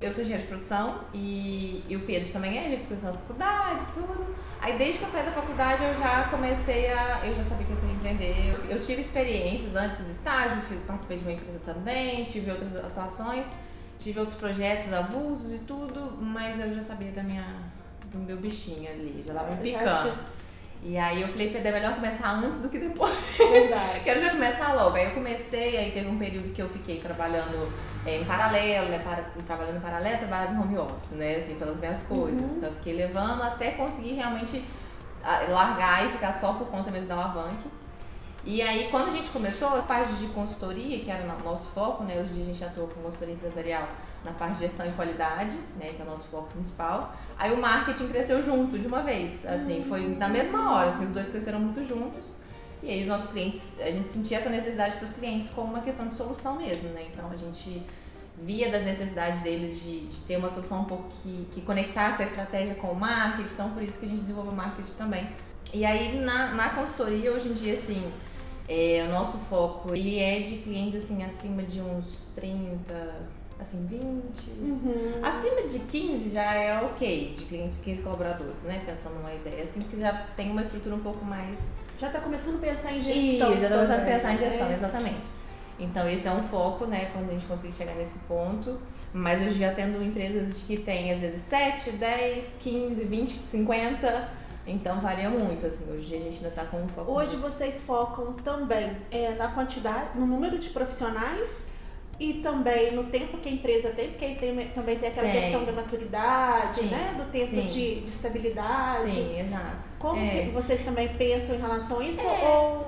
Eu sou engenheira de produção e o Pedro também é, a gente se conheceu na faculdade, tudo. Aí desde que eu saí da faculdade eu já eu já sabia que eu queria empreender. Eu tive experiências antes, fiz estágio, participei de uma empresa também, tive outras atuações, tive outros projetos avulsos e tudo, mas eu já sabia do meu bichinho ali, já tava me picando. E aí eu falei, Pedro, é melhor começar antes do que depois. Exato. Quero já começar logo. Aí eu comecei, aí teve um período que eu fiquei trabalhando em paralelo, né? Trabalhando em paralelo, trabalhava em home office, né? Assim, pelas minhas coisas. Então eu fiquei levando até conseguir realmente largar e ficar só por conta mesmo da alavanque. E aí, quando a gente começou, a parte de consultoria, que era o nosso foco, né? Hoje em dia a gente atua com consultoria empresarial na parte de gestão e qualidade, né? Que é o nosso foco principal. Aí o marketing cresceu junto, de uma vez. Assim, foi na mesma hora, assim, os dois cresceram muito juntos. E aí os nossos clientes, a gente sentia essa necessidade para os clientes como uma questão de solução mesmo, né? Então a gente via da necessidade deles de ter uma solução um pouco que conectasse a estratégia com o marketing, então por isso que a gente desenvolveu o marketing também. E aí na consultoria, hoje em dia, assim, o nosso foco ele é de clientes assim, acima de uns 30, assim, 20. Acima de 15 já é ok, de clientes, 15 colaboradores, né? Pensando numa ideia assim, que já tem uma estrutura um pouco mais... Já está começando a pensar em gestão. Já está começando a pensar em gestão, exatamente. Então esse é um foco, né, quando a gente conseguir chegar nesse ponto. Mas eu já tendo empresas que tem às vezes 7, 10, 15, 20, 50... Então varia muito, assim, hoje a gente ainda está com um foco. Hoje vocês focam também na quantidade, no número de profissionais e também no tempo que a empresa tem, porque também tem aquela questão da maturidade, sim, né? Do tempo de estabilidade. Sim, exato. Como que vocês também pensam em relação a isso?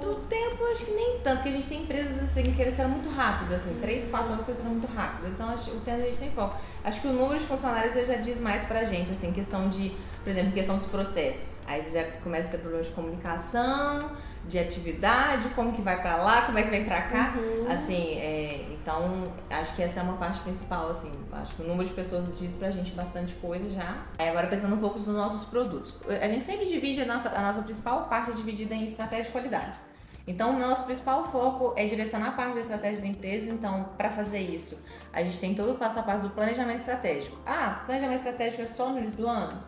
Do tempo, acho que nem tanto, porque a gente tem empresas assim, que cresceram muito rápido, assim, 3, 4 anos cresceram muito rápido. Então o tempo a gente tem foco. Acho que o número de funcionários já diz mais pra gente, assim, questão de, por exemplo, questão dos processos. Aí você já começa a ter problemas de comunicação, de atividade, como que vai pra lá, como é que vem pra cá. Assim, então acho que essa é uma parte principal, assim. Acho que o número de pessoas diz pra gente bastante coisa já. Agora pensando um pouco nos nossos produtos. A gente sempre divide a nossa principal parte é dividida em estratégia de qualidade. Então o nosso principal foco é direcionar a parte da estratégia da empresa. Então, para fazer isso, a gente tem todo o passo a passo do planejamento estratégico. Planejamento estratégico é só no início do ano?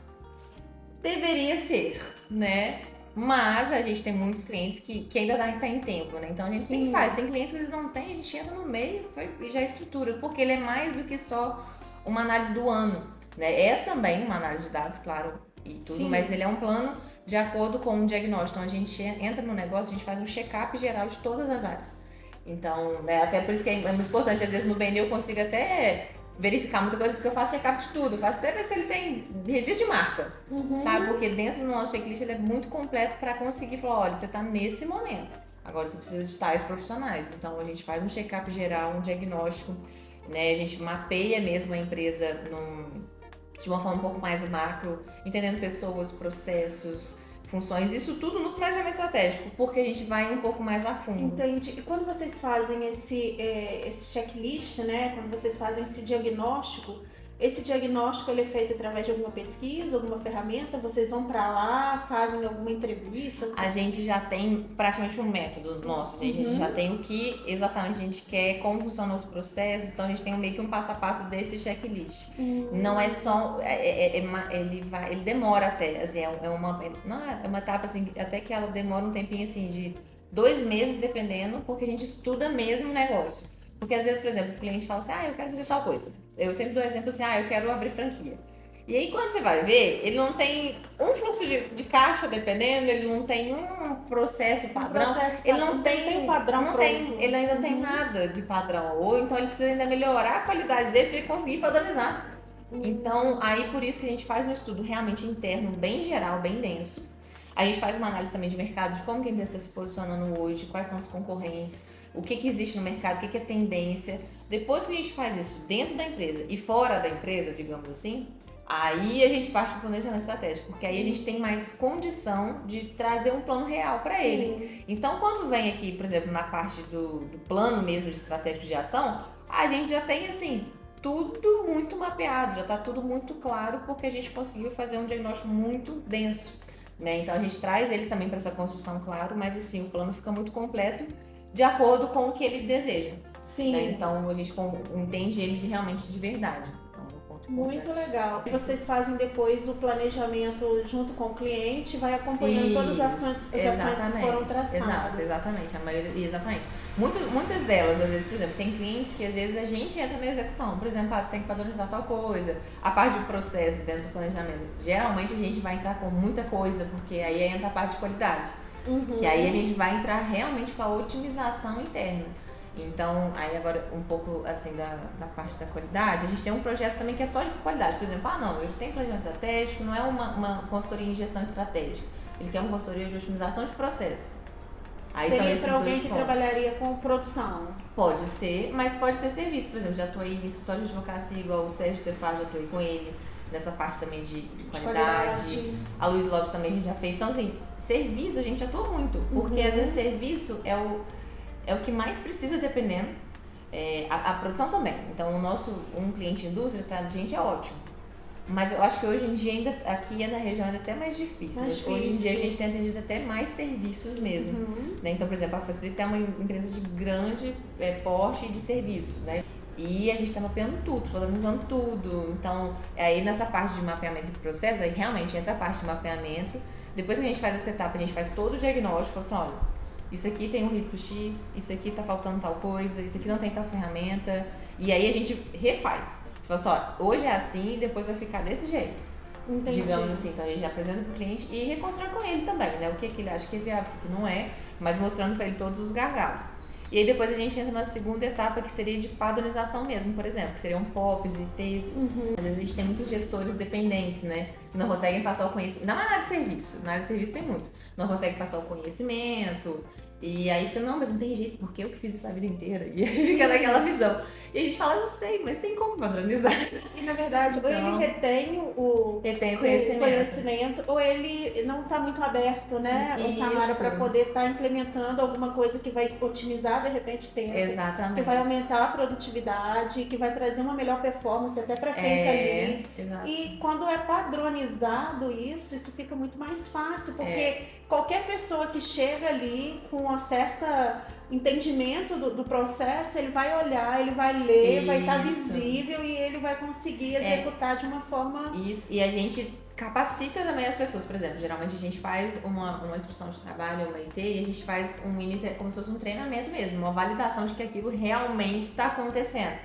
Deveria ser, né? Mas a gente tem muitos clientes que ainda tá em tempo, né? Então a gente sempre faz. Tem clientes que eles não têm, a gente entra no meio e já estrutura, porque ele é mais do que só uma análise do ano, né? É também uma análise de dados, claro, e tudo, mas ele é um plano de acordo com um diagnóstico. Então a gente entra no negócio, a gente faz um check-up geral de todas as áreas. Então, né, até por isso que é muito importante, às vezes no BNI eu consigo até verificar muita coisa, porque eu faço check-up de tudo, eu faço até ver se ele tem registro de marca, sabe? Porque dentro do nosso checklist ele é muito completo para conseguir falar, olha, você está nesse momento, agora você precisa de tais profissionais. Então a gente faz um check-up geral, um diagnóstico, né? A gente mapeia mesmo a empresa de uma forma um pouco mais macro, entendendo pessoas, processos, funções, isso tudo no planejamento estratégico, porque a gente vai um pouco mais a fundo. Entendi. E quando vocês fazem esse checklist, né? Quando vocês fazem esse diagnóstico ele é feito através de alguma pesquisa, alguma ferramenta? Vocês vão para lá, fazem alguma entrevista? A gente já tem praticamente um método nosso, a gente já tem o que exatamente a gente quer, como funcionam os processos, então a gente tem meio que um passo a passo desse checklist. Não é só, ele demora até, assim, é uma etapa assim, até que ela demora um tempinho assim de 2 meses dependendo, porque a gente estuda mesmo o negócio. Porque às vezes, por exemplo, o cliente fala assim, eu quero fazer tal coisa. Eu sempre dou exemplo assim, eu quero abrir franquia. E aí quando você vai ver, ele não tem um fluxo de caixa dependendo, ele não tem um processo padrão, ele não tem um padrão pronto. Ele ainda não tem nada de padrão. Ou então ele precisa ainda melhorar a qualidade dele para ele conseguir padronizar. Então, aí por isso que a gente faz um estudo realmente interno, bem geral, bem denso. A gente faz uma análise também de mercado, de como que a empresa está se posicionando hoje, quais são os concorrentes, o que existe no mercado, o que é tendência. Depois que a gente faz isso dentro da empresa e fora da empresa, digamos assim, aí a gente parte para o planejamento estratégico, porque aí a gente tem mais condição de trazer um plano real para ele. Então, quando vem aqui, por exemplo, na parte do plano mesmo de estratégico de ação, a gente já tem, assim, tudo muito mapeado, já está tudo muito claro, porque a gente conseguiu fazer um diagnóstico muito denso, né? Então, a gente traz eles também para essa construção, claro, mas, assim, o plano fica muito completo de acordo com o que ele deseja. Né? Então, a gente entende ele realmente de verdade. Muito legal. E vocês fazem depois o planejamento junto com o cliente, vai acompanhando todas as ações que foram traçadas. Exatamente. A maioria, exatamente. Muitas delas, às vezes, por exemplo, tem clientes que às vezes a gente entra na execução. Por exemplo, você tem que padronizar tal coisa. A parte de processo dentro do planejamento. Geralmente a gente vai entrar com muita coisa, porque aí entra a parte de qualidade. Que aí a gente vai entrar realmente com a otimização interna. Então, aí agora um pouco assim da parte da qualidade, a gente tem um projeto também que é só de qualidade. Por exemplo, eu já tenho planejamento estratégico, não é uma consultoria em gestão estratégica. Ele quer uma consultoria de otimização de processo. Aí seria para alguém que trabalharia com produção? Pode ser, mas pode ser serviço. Por exemplo, já atuei em escritório de advocacia, igual o Sérgio Cefaz, já atuei com ele. Nessa parte também de qualidade. A Luiz Lopes também a gente já fez. Então, assim, serviço a gente atua muito. Porque às vezes serviço é o que mais precisa, dependendo. A produção também. Então, um cliente indústria, pra gente é ótimo. Mas eu acho que hoje em dia, ainda aqui na região, é até mais difícil. Hoje em dia, a gente tem atendido até mais serviços mesmo. Né? Então, por exemplo, a Facilita é uma empresa de grande porte de serviço, né? E a gente está mapeando tudo, padronizando tudo. Então, aí nessa parte de mapeamento de processo, aí realmente entra a parte de mapeamento. Depois que a gente faz essa etapa, a gente faz todo o diagnóstico, fala assim, olha, isso aqui tem um risco X, isso aqui tá faltando tal coisa, isso aqui não tem tal ferramenta. E aí a gente refaz. Fala assim, olha, hoje é assim e depois vai ficar desse jeito. Entendi. Digamos assim, então a gente apresenta pro cliente e reconstrói com ele também, né? O que ele acha que é viável, o que não é, mas mostrando para ele todos os gargalos. E aí depois a gente entra na segunda etapa, que seria de padronização mesmo, por exemplo, que seriam POPs, ITs. Às vezes a gente tem muitos gestores dependentes, né? Que não conseguem passar o conhecimento. Não é na área de serviço, na área de serviço tem muito. Não conseguem passar o conhecimento. E aí fica, não, mas não tem jeito, porque eu que fiz isso a vida inteira. E aí fica naquela visão. E a gente fala, eu sei, mas tem como padronizar. E na verdade, ou ele retém o conhecimento, ou ele não está muito aberto, né, o Samara, para poder estar implementando alguma coisa que vai otimizar, de repente, tempo. Exatamente. Que vai aumentar a produtividade, que vai trazer uma melhor performance até para quem está ali. Exato. E quando é padronizado isso fica muito mais fácil, porque qualquer pessoa que chega ali com uma certa entendimento do processo, ele vai olhar, ele vai ler, vai estar visível e ele vai conseguir executar de uma forma... Isso, e a gente capacita também as pessoas, por exemplo, geralmente a gente faz uma instrução de trabalho, uma IT, e a gente faz como se fosse um treinamento mesmo, uma validação de que aquilo realmente está acontecendo.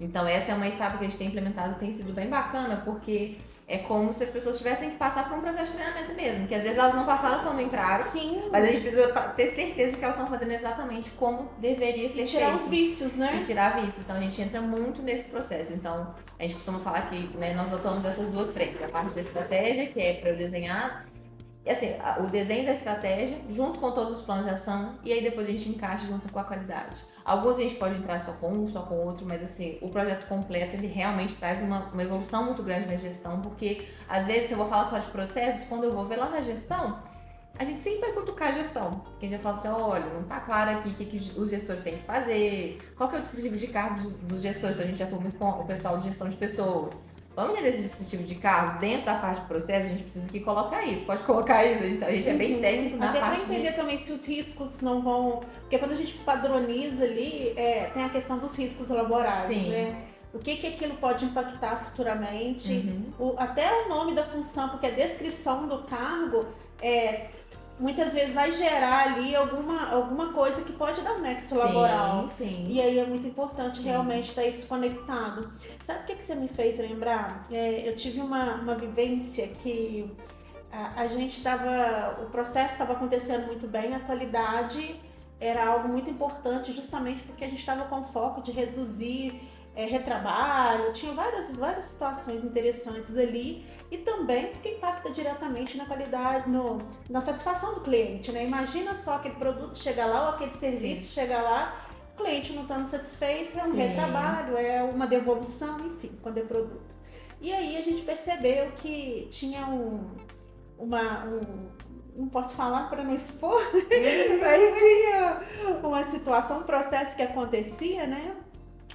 Então essa é uma etapa que a gente tem implementado, tem sido bem bacana, porque é como se as pessoas tivessem que passar por um processo de treinamento mesmo, que às vezes elas não passaram quando entraram, mas a gente precisa ter certeza de que elas estão fazendo exatamente como deveria ser feito. E tirar os vícios, né? E tirar vícios. Então a gente entra muito nesse processo. Então a gente costuma falar que, né, nós atuamos essas duas frentes, a parte da estratégia, que é para eu desenhar, e assim, o desenho da estratégia junto com todos os planos de ação, e aí depois a gente encaixa junto com a qualidade. Alguns a gente pode entrar só com um, só com outro, mas assim, o projeto completo, ele realmente traz uma evolução muito grande na gestão, porque às vezes, se eu vou falar só de processos, quando eu vou ver lá na gestão, a gente sempre vai cutucar a gestão. Porque a gente já fala assim, olha, não tá claro aqui o que os gestores têm que fazer, qual que é o descritivo de cargo dos gestores, então a gente atua muito com o pessoal de gestão de pessoas. Vamos entender esse descritivo de cargos dentro da parte de processo, a gente precisa aqui colocar isso, pode colocar isso, a gente é bem técnico na parte. Até para entender também se os riscos não vão... Porque quando a gente padroniza ali, tem a questão dos riscos laborais, né? O que aquilo pode impactar futuramente, até o nome da função, porque a descrição do cargo muitas vezes vai gerar ali alguma coisa que pode dar um nexo laboral. Sim. E aí é muito importante realmente estar isso conectado. Sabe o que você me fez lembrar? Eu tive uma vivência que o processo estava acontecendo muito bem, a qualidade era algo muito importante, justamente porque a gente estava com foco de reduzir retrabalho, tinha várias situações interessantes ali. E também porque impacta diretamente na qualidade, na satisfação do cliente, né? Imagina só aquele produto chegar lá ou aquele serviço chegar lá, o cliente não estando satisfeito, é um retrabalho, é uma devolução, enfim, quando é produto. E aí a gente percebeu que tinha não posso falar para não expor, mas tinha uma situação, um processo que acontecia, né?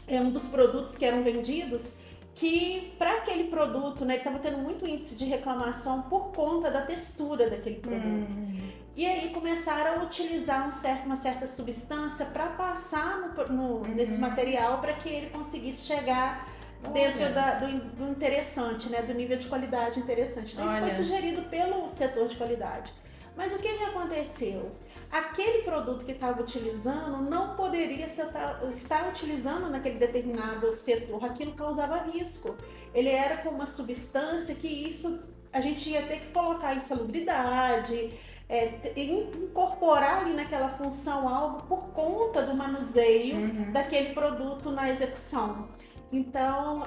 Um dos produtos que eram vendidos, que para aquele produto, né, ele estava tendo muito índice de reclamação por conta da textura daquele produto. E aí começaram a utilizar uma certa substância para passar nesse material para que ele conseguisse chegar dentro do interessante, né? Do nível de qualidade interessante. Então, isso foi sugerido pelo setor de qualidade. Mas o que aconteceu? Aquele produto que estava utilizando não poderia estar utilizando naquele determinado setor. Aquilo causava risco. Ele era com uma substância que isso a gente ia ter que colocar insalubridade, incorporar ali naquela função algo por conta do manuseio daquele produto na execução. Então,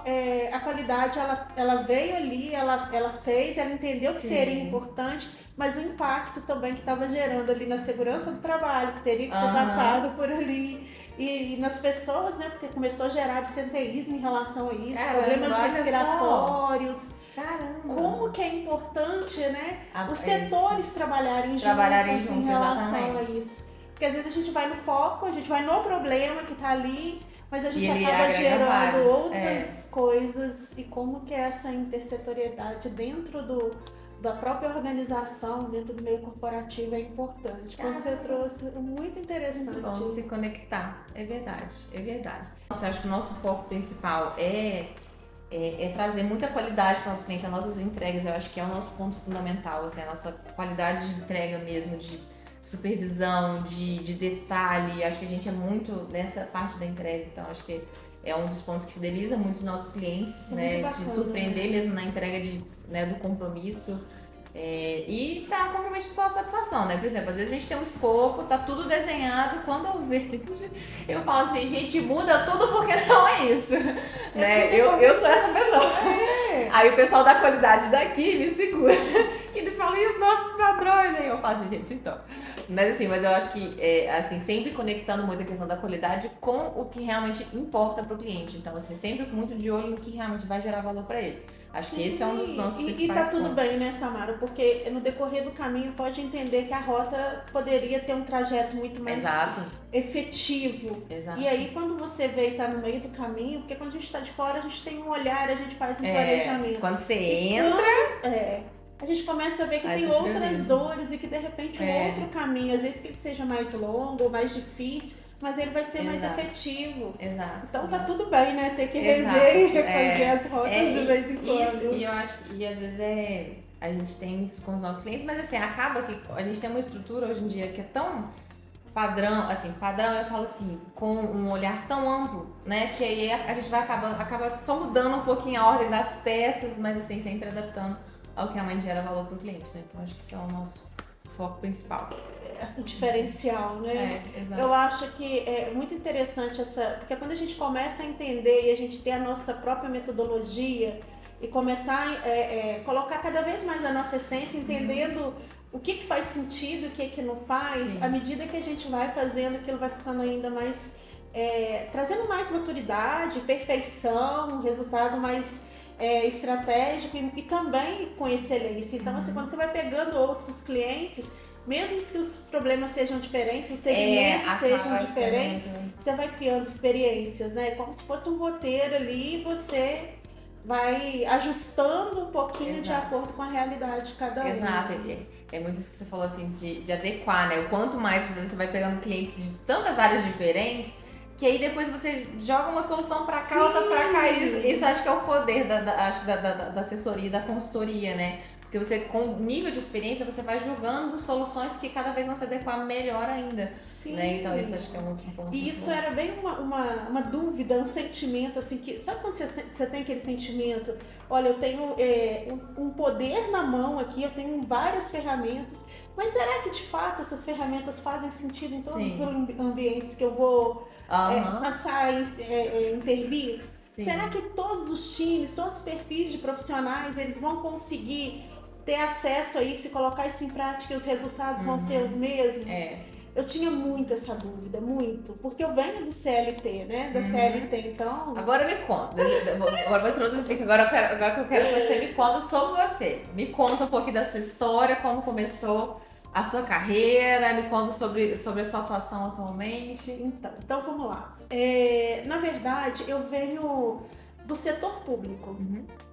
a qualidade, ela veio ali, ela fez, ela entendeu que seria importante, mas o impacto também que estava gerando ali na segurança do trabalho, que teria que ter passado por ali, e nas pessoas, né, porque começou a gerar absenteísmo em relação a isso, problemas respiratórios. Caramba. Como que é importante, né, os setores trabalharem juntos em relação a isso. Porque às vezes a gente vai no foco, a gente vai no problema que está ali, mas a gente acaba gerando outras coisas, e como que essa intersetoriedade dentro da própria organização, dentro do meio corporativo é importante. Quando você trouxe, muito interessante. Muito bom se conectar, é verdade. Nossa, eu acho que o nosso foco principal é trazer muita qualidade para o nosso cliente, as nossas entregas, eu acho que é o nosso ponto fundamental, assim, a nossa qualidade de entrega mesmo, de supervisão, de detalhe. Acho que a gente é muito nessa parte da entrega, então acho que é um dos pontos que fideliza muito os nossos clientes, né? Bacana, de surpreender mesmo na entrega do compromisso. E tá completamente com a satisfação, né? Por exemplo, às vezes a gente tem um escopo, tá tudo desenhado, quando eu vejo, eu falo assim, gente, muda tudo porque não é isso, né? Eu sou essa pessoa. Aí o pessoal da qualidade daqui me segura, que eles falam, e os nossos padrões? Aí eu falo assim, gente, então... Mas eu acho que, assim, sempre conectando muito a questão da qualidade com o que realmente importa para o cliente. Então, assim, sempre muito de olho no que realmente vai gerar valor para ele. Acho que esse é um dos nossos principais pontos. E tá tudo bem, né, Samara? Porque no decorrer do caminho pode entender que a rota poderia ter um trajeto muito mais efetivo. Exato. E aí, quando você vê e tá no meio do caminho, porque quando a gente tá de fora, a gente tem um olhar, a gente faz um planejamento. Quando você entra... a gente começa a ver que tem outras dores e que de repente um outro caminho, às vezes que ele seja mais longo ou mais difícil, mas ele vai ser mais efetivo. Exato. Então tá tudo bem, né? Ter que rever e refazer as rotas de vez em quando. Isso, e eu acho que às vezes a gente tem isso com os nossos clientes, mas assim, acaba que a gente tem uma estrutura hoje em dia que é tão padrão eu falo assim, com um olhar tão amplo, né? Que aí a gente vai acaba só mudando um pouquinho a ordem das peças, mas assim, sempre adaptando ao que realmente gera valor para o cliente, né? Então acho que isso é o nosso foco principal. O diferencial, né? Exato. Eu acho que é muito interessante porque quando a gente começa a entender e a gente ter a nossa própria metodologia e começar a colocar cada vez mais a nossa essência, entendendo o que faz sentido e o que não faz, à medida que a gente vai fazendo, aquilo vai ficando ainda mais, trazendo mais maturidade, perfeição, um resultado mais estratégico e também com excelência. Então, assim, quando você vai pegando outros clientes, mesmo que os problemas sejam diferentes, os segmentos sejam diferentes, você vai criando experiências, né? Como se fosse um roteiro ali, e você vai ajustando um pouquinho de acordo com a realidade de cada um. Exato. É muito isso que você falou, assim, de adequar, né? O quanto mais você vai pegando clientes de tantas áreas diferentes, que aí depois você joga uma solução pra cá, outra pra cá. Isso acho que é o poder da assessoria, da consultoria, né? Porque você, com o nível de experiência, você vai julgando soluções que cada vez vão se adequar melhor ainda. Né? Então isso acho que é muito ponto. E isso era bem uma dúvida, um sentimento, assim, que... Sabe quando você tem aquele sentimento? Olha, eu tenho um poder na mão aqui, eu tenho várias ferramentas, mas será que de fato essas ferramentas fazem sentido em todos os ambientes que eu vou passar a intervir? Sim. Será que todos os times, todos os perfis de profissionais, eles vão conseguir ter acesso a isso e colocar isso em prática e os resultados vão ser os mesmos? Eu tinha muito essa dúvida, muito, porque eu venho do CLT, né? Da CLT, então... Agora me conta, agora vou introduzir, agora que eu quero que você me conte sobre você. Me conta um pouquinho da sua história, como começou a sua carreira, me conta sobre a sua atuação atualmente. Então vamos lá. Na verdade, eu venho do setor público.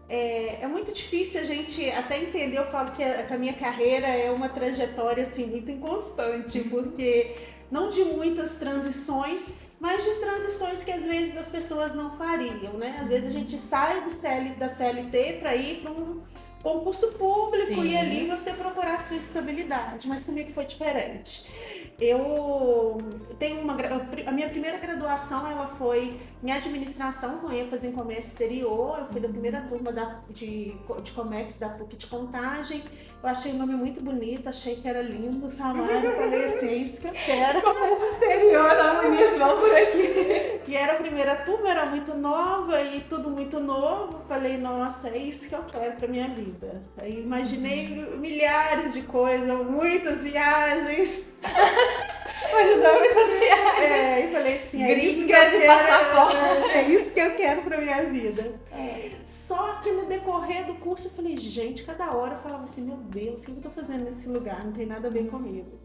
É muito difícil a gente até entender, eu falo que a minha carreira é uma trajetória assim, muito inconstante, porque não de muitas transições, mas de transições que às vezes as pessoas não fariam, né? Às vezes a gente sai da CLT para ir para um concurso público. Sim. E ali você procurar a sua estabilidade, mas comigo foi diferente. Eu tenho a minha primeira graduação, ela foi em administração, com ênfase em comércio exterior. Eu fui da primeira turma de Comex da PUC de Contagem. Eu achei o nome muito bonito, achei que era lindo, Samara. Eu falei assim, é isso que eu quero. Comércio exterior, tá bonito, vamos por aqui. E era a primeira turma, era muito nova e tudo muito novo. Falei, nossa, é isso que eu quero pra minha vida. Aí imaginei milhares de coisas, muitas viagens. Imaginou muitas viagens. E falei assim, gringa de passaporte. É isso que eu quero pra minha vida. Só que no decorrer do curso eu falei, gente, cada hora eu falava assim, meu Deus, o que eu tô fazendo nesse lugar? Não tem nada a ver comigo.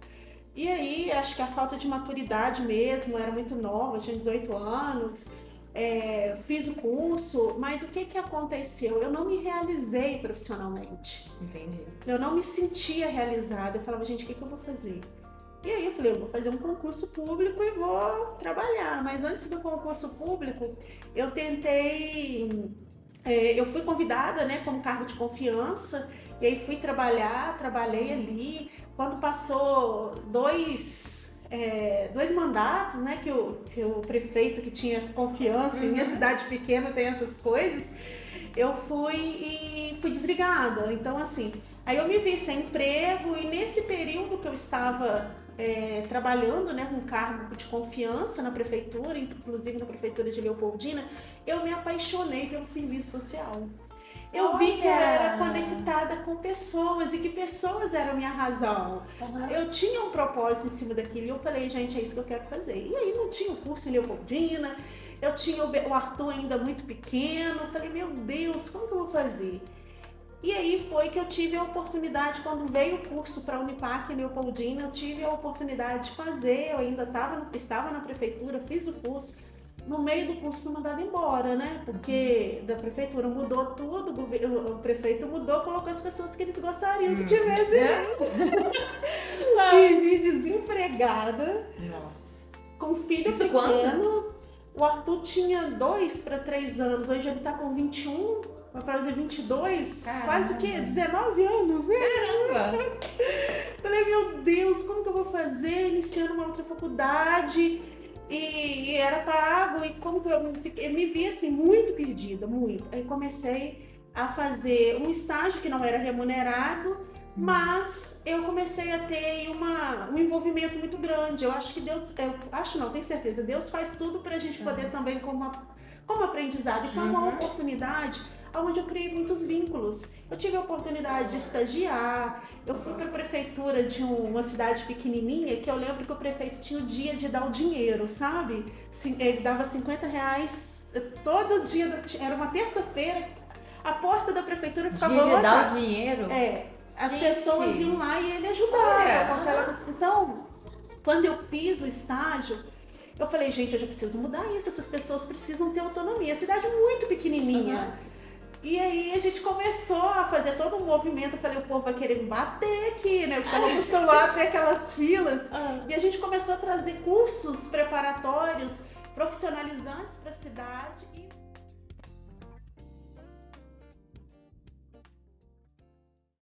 E aí, acho que a falta de maturidade mesmo, eu era muito nova, tinha 18 anos, fiz o curso, mas o que aconteceu? Eu não me realizei profissionalmente. Entendi. Eu não me sentia realizada. Eu falava, gente, o que eu vou fazer? E aí eu falei, eu vou fazer um concurso público e vou trabalhar. Mas antes do concurso público, eu tentei... eu fui convidada, né, como cargo de confiança, e aí fui trabalhei ali. Quando passou dois mandatos, né, que o prefeito que tinha confiança, em minha cidade pequena tem essas coisas, eu fui desligada. Então, assim, aí eu me vi sem emprego e nesse período que eu estava trabalhando, né, com cargo de confiança na prefeitura, inclusive na prefeitura de Leopoldina, eu me apaixonei pelo serviço social. Eu vi que eu era conectada com pessoas e que pessoas eram minha razão. Uhum. Eu tinha um propósito em cima daquilo e eu falei, gente, é isso que eu quero fazer. E aí não tinha o curso em Leopoldina, eu tinha o Arthur ainda muito pequeno, eu falei, meu Deus, como que eu vou fazer? E aí foi que eu tive a oportunidade, quando veio o curso para a Unipac em Leopoldina, eu tive a oportunidade de fazer, eu ainda estava na prefeitura, fiz o curso. No meio do curso fui mandada embora, né? Porque da prefeitura mudou tudo, o prefeito mudou, colocou as pessoas que eles gostariam que tivessem. Vivi desempregada. Nossa. Com filho isso pequeno. Quando? O Arthur tinha 2 para 3 anos, hoje ele tá com 21, vai fazer 22, caramba. Quase que 19 anos, né? Caramba! Falei, meu Deus, como que eu vou fazer? Iniciando uma outra faculdade e era pago, e como que eu me vi assim, muito perdida, muito. Aí comecei a fazer um estágio que não era remunerado, mas eu comecei a ter um envolvimento muito grande. Eu acho que Deus, tenho certeza, Deus faz tudo pra gente poder também como aprendizado. E foi uma oportunidade onde eu criei muitos vínculos. Eu tive a oportunidade de estagiar, eu fui para a prefeitura de uma cidade pequenininha, que eu lembro que o prefeito tinha o dia de dar o dinheiro, sabe? Ele dava R$50 todo dia, era uma terça-feira, a porta da prefeitura ficava lotada. Dia de dar o dinheiro? As pessoas iam lá e ele ajudava. Então, quando eu fiz o estágio, eu falei, gente, eu já preciso mudar isso, essas pessoas precisam ter autonomia. A cidade é muito pequenininha. E aí a gente começou a fazer todo um movimento. Eu falei, o povo vai querer me bater aqui, né? Porque estava acostumado a ter aquelas filas. E a gente começou a trazer cursos preparatórios, profissionalizantes para a cidade.